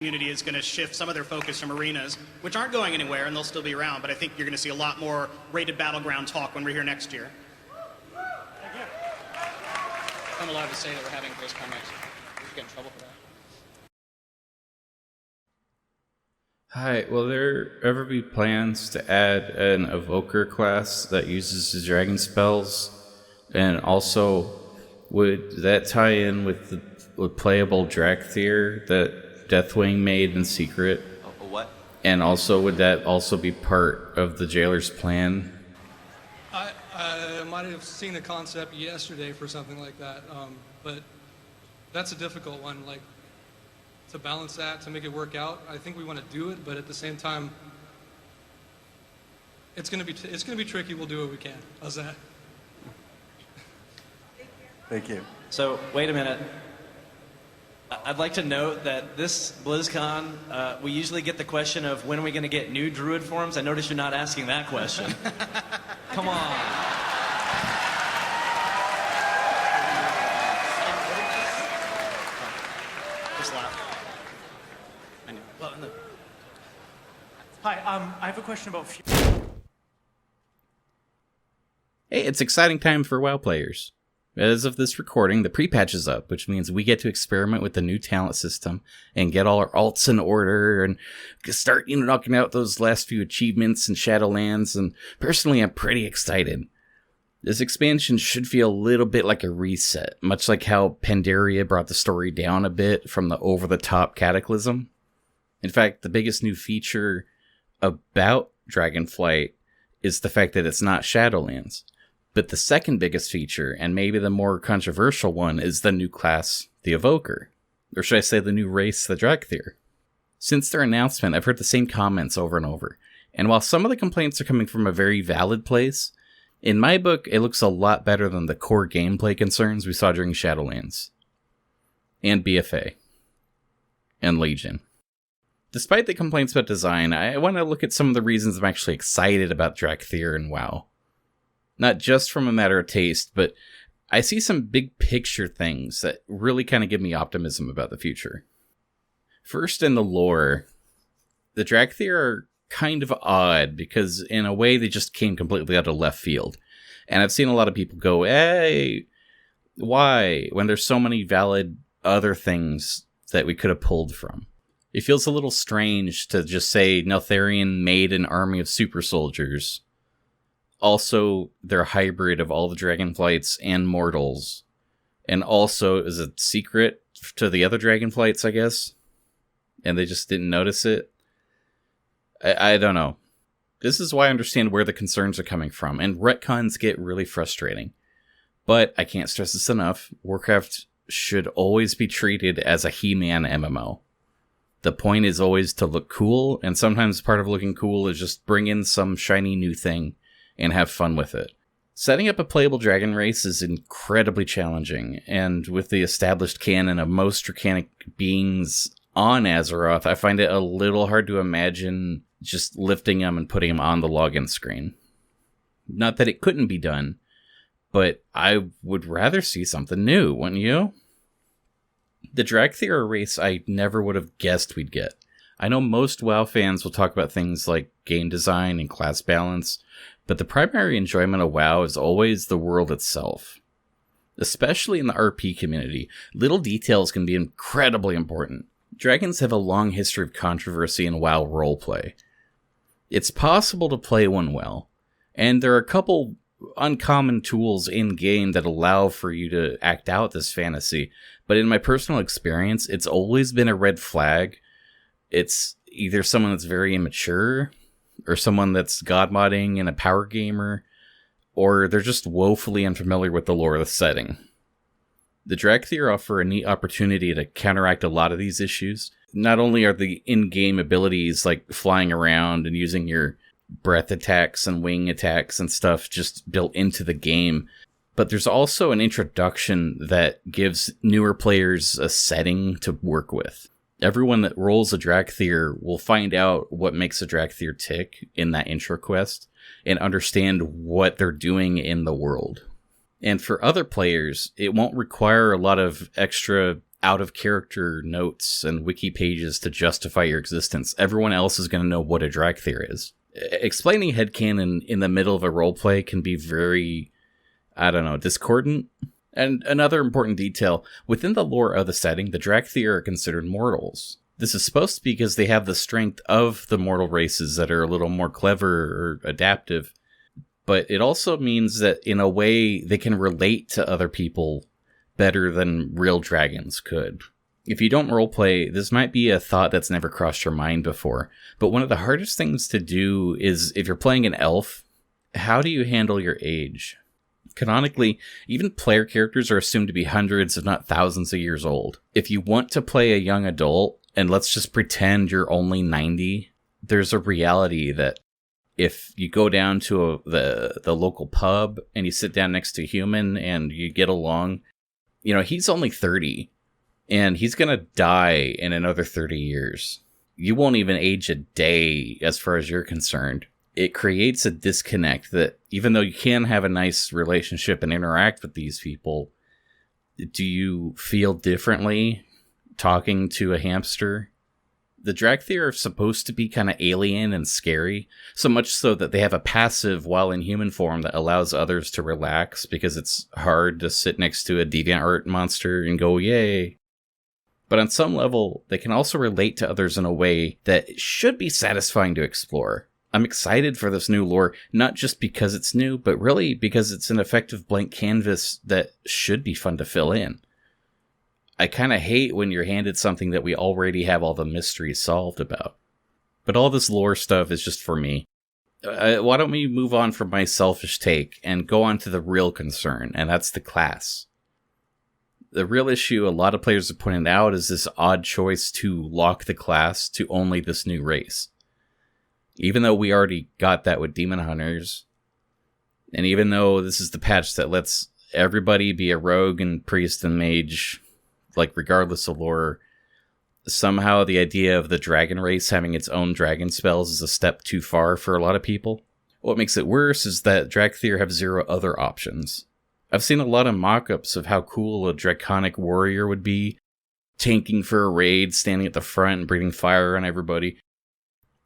community is going to shift some of their focus from arenas, which aren't going anywhere, and they'll still be around, but I think you're going to see a lot more rated battleground talk when we're here next year. Thank you. I'm allowed to say that we're having BlizzCon next year. We get in trouble for that. Hi, will there ever be plans to add an evoker class that uses the dragon spells? And also, would that tie in with the playable Dracthyr that Deathwing made in secret? What? And also, would that also be part of the jailer's plan? I might have seen a concept yesterday for something like that, but that's a difficult one. Like, to balance that, to make it work out, I think we want to do it, but at the same time, it's gonna be tricky. We'll do what we can. How's that? Thank you. So, wait a minute. I'd like to note that this BlizzCon, we usually get the question of when are we going to get new Druid forms. I notice you're not asking that question. Come on. Just laugh. I know. Well, no. Hi, I have a question about... Hey, it's exciting time for WoW players. As of this recording, the pre-patch is up, which means we get to experiment with the new talent system and get all our alts in order and start, knocking out those last few achievements in Shadowlands, and personally, I'm pretty excited. This expansion should feel a little bit like a reset, much like how Pandaria brought the story down a bit from the over-the-top Cataclysm. In fact, the biggest new feature about Dragonflight is the fact that it's not Shadowlands. But the second biggest feature, and maybe the more controversial one, is the new class, the Evoker. Or should I say the new race, the Dracthyr. Since their announcement, I've heard the same comments over and over. And while some of the complaints are coming from a very valid place, in my book, it looks a lot better than the core gameplay concerns we saw during Shadowlands. And BFA. And Legion. Despite the complaints about design, I want to look at some of the reasons I'm actually excited about Dracthyr and WoW. Not just from a matter of taste, but I see some big picture things that really kind of give me optimism about the future. First, in the lore, the Dracthyr are kind of odd because in a way they just came completely out of left field. And I've seen a lot of people go, hey, why? When there's so many valid other things that we could have pulled from. It feels a little strange to just say Neltharion made an army of super soldiers. Also, they're a hybrid of all the Dragonflights and Mortals. And also, is a secret to the other Dragonflights, I guess. And they just didn't notice it. I don't know. This is why I understand where the concerns are coming from. And retcons get really frustrating. But I can't stress this enough. Warcraft should always be treated as a He-Man MMO. The point is always to look cool. And sometimes part of looking cool is just bring in some shiny new thing and have fun with it. Setting up a playable dragon race is incredibly challenging, and with the established canon of most draconic beings on Azeroth, I find it a little hard to imagine just lifting them and putting them on the login screen. Not that it couldn't be done, but I would rather see something new, wouldn't you? The Dracthyr race I never would have guessed we'd get. I know most WoW fans will talk about things like game design and class balance, but the primary enjoyment of WoW is always the world itself. Especially in the RP community, little details can be incredibly important. Dragons have a long history of controversy in WoW roleplay. It's possible to play one well, and there are a couple uncommon tools in-game that allow for you to act out this fantasy, but in my personal experience, it's always been a red flag. It's either someone that's very immature, or someone that's god modding and a power gamer, or they're just woefully unfamiliar with the lore of the setting. The Dracthyr offer a neat opportunity to counteract a lot of these issues. Not only are the in-game abilities like flying around and using your breath attacks and wing attacks and stuff just built into the game, but there's also an introduction that gives newer players a setting to work with. Everyone that rolls a Dracthyr will find out what makes a Dracthyr tick in that intro quest and understand what they're doing in the world. And for other players, it won't require a lot of extra out of character notes and wiki pages to justify your existence. Everyone else is going to know what a Dracthyr is. Explaining headcanon in the middle of a roleplay can be very, discordant. And another important detail, within the lore of the setting, the Dracthyr are considered mortals. This is supposed to be because they have the strength of the mortal races that are a little more clever or adaptive. But it also means that, in a way, they can relate to other people better than real dragons could. If you don't roleplay, this might be a thought that's never crossed your mind before. But one of the hardest things to do is, if you're playing an elf, how do you handle your age? Canonically, even player characters are assumed to be hundreds, if not thousands of years old. If you want to play a young adult, and let's just pretend you're only 90, there's a reality that if you go down to the local pub and you sit down next to a human and you get along, he's only 30 and he's going to die in another 30 years. You won't even age a day as far as you're concerned. It creates a disconnect that even though you can have a nice relationship and interact with these people, do you feel differently talking to a hamster? The Dracthyr are supposed to be kind of alien and scary, so much so that they have a passive while in human form that allows others to relax, because it's hard to sit next to a deviant monster and go, yay. But on some level, they can also relate to others in a way that should be satisfying to explore. I'm excited for this new lore, not just because it's new, but really because it's an effective blank canvas that should be fun to fill in. I kind of hate when you're handed something that we already have all the mysteries solved about. But all this lore stuff is just for me. Why don't we move on from my selfish take and go on to the real concern, and that's the class. The real issue a lot of players have pointed out is this odd choice to lock the class to only this new race. Even though we already got that with Demon Hunters, and even though this is the patch that lets everybody be a rogue and priest and mage, like regardless of lore, somehow the idea of the dragon race having its own dragon spells is a step too far for a lot of people. What makes it worse is that Dracthyr have 0 other options. I've seen a lot of mock-ups of how cool a draconic warrior would be, tanking for a raid, standing at the front and breathing fire on everybody.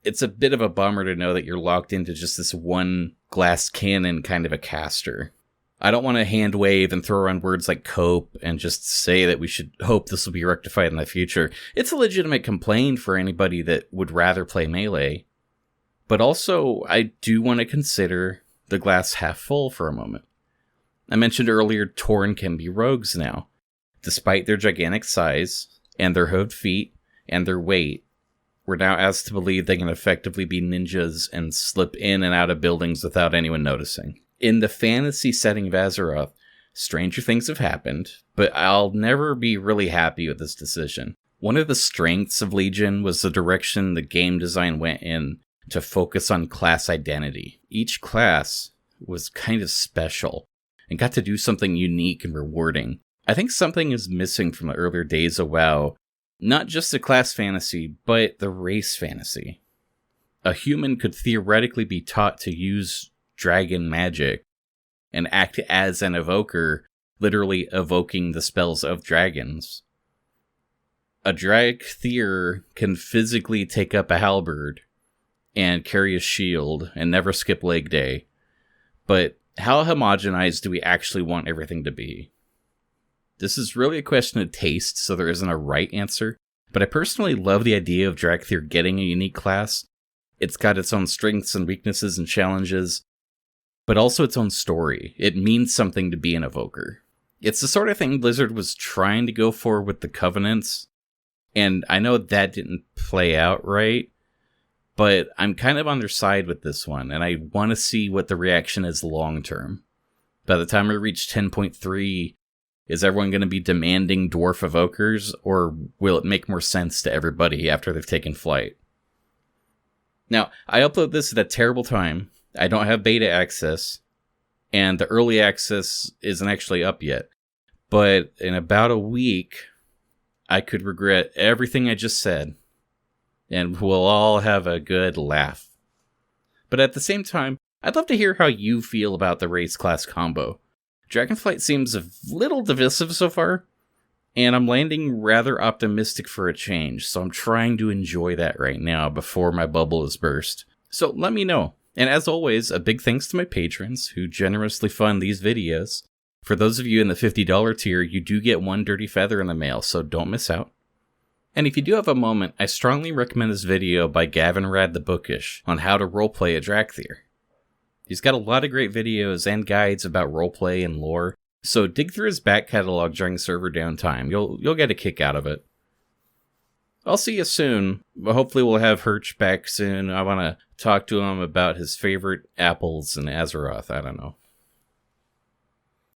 It's a bit of a bummer to know that you're locked into just this one glass cannon kind of a caster. I don't want to hand wave and throw around words like cope and just say that we should hope this will be rectified in the future. It's a legitimate complaint for anybody that would rather play melee. But also, I do want to consider the glass half full for a moment. I mentioned earlier Tauren can be rogues now. Despite their gigantic size, and their hooved feet, and their weight, we're now asked to believe they can effectively be ninjas and slip in and out of buildings without anyone noticing. In the fantasy setting of Azeroth, stranger things have happened, but I'll never be really happy with this decision. One of the strengths of Legion was the direction the game design went in to focus on class identity. Each class was kind of special and got to do something unique and rewarding. I think something is missing from the earlier days of WoW. Not just the class fantasy, but the race fantasy. A human could theoretically be taught to use dragon magic and act as an evoker, literally evoking the spells of dragons. A Dracthyr can physically take up a halberd and carry a shield and never skip leg day. But how homogenized do we actually want everything to be? This is really a question of taste, so there isn't a right answer. But I personally love the idea of Dracthyr getting a unique class. It's got its own strengths and weaknesses and challenges, but also its own story. It means something to be an evoker. It's the sort of thing Blizzard was trying to go for with the Covenants, and I know that didn't play out right, but I'm kind of on their side with this one, and I want to see what the reaction is long term. By the time we reach 10.3, is everyone going to be demanding dwarf evokers, or will it make more sense to everybody after they've taken flight? Now, I upload this at a terrible time. I don't have beta access, and the early access isn't actually up yet. But in about a week, I could regret everything I just said, and we'll all have a good laugh. But at the same time, I'd love to hear how you feel about the race class combo. Dragonflight seems a little divisive so far. And I'm landing rather optimistic for a change, so I'm trying to enjoy that right now before my bubble is burst. So let me know. And as always, a big thanks to my patrons who generously fund these videos. For those of you in the $50 tier, you do get one dirty feather in the mail, so don't miss out. And if you do have a moment, I strongly recommend this video by Gavin Rad the Bookish on how to roleplay a Dracthyr. He's got a lot of great videos and guides about roleplay and lore, so dig through his back catalog during server downtime. You'll get a kick out of it. I'll see you soon. Hopefully we'll have Hirsch back soon. I want to talk to him about his favorite apples in Azeroth. I don't know.